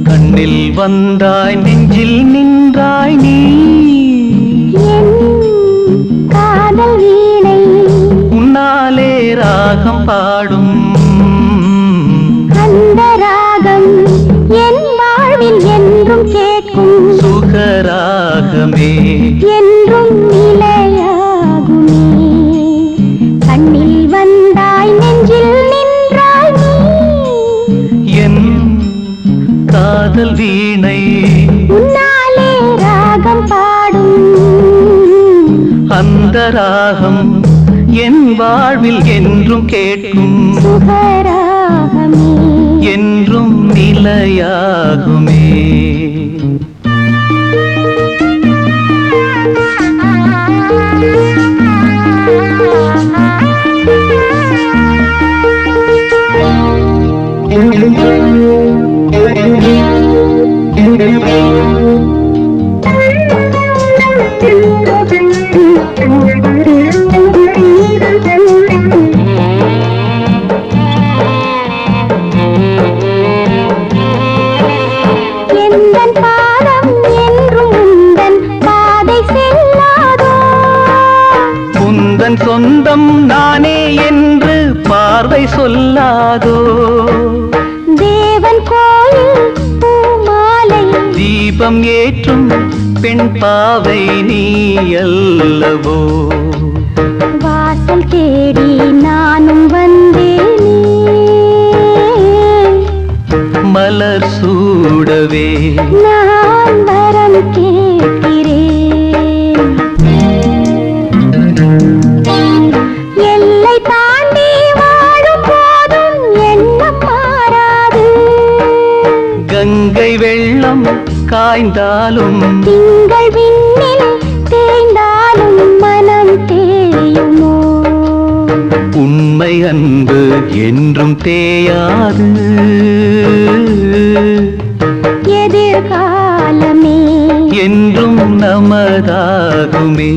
கண்ணில் வந்தாய் நெஞ்சில் நின்றாய் நீ காதல் வீணை உன்னாலே ராகம் பாடும் அந்த ராகம் என் வாழ்வில் என்றும் கேட்கும் சுகராகமே என்றும் நிலையாகுமே. கண்ணில் வந்தாய் நெஞ்சில் நின்றாய் நீ என் காதல் வீணை உன்னாலே ராகம் பாடும் அந்த ராகம் என் வாழ்வில் என்றும் கேட்கும் சுகராகமே என்றும் நிலையாகுமே. எந்தன் பாதம் என்றும் உந்தன் பாதை செல்லாதோ உந்தன் சொந்தம் நானே என்று பார்வை சொல்லாதோ தேவன் கோயில் பூமாலை தீபம் ஏற்றும் பெண் பாவை நீ அல்லவோ வாசல் தேடி நானும் வந்தேனே மலர் சூடவே நான் வரம் கேட்கிறேன். எல்லை தாண்டி வாழும் போதும் எண்ணம் மாறாது கங்கை வெள்ளம் காய்ந்தாலும் திங்கள் விண்ணில் தேய்ந்தாலும் மனம் தேயுமோ உண்மை அன்பு என்றும் தேயாது எதிர்காலமே என்றும் நமதாகுமே.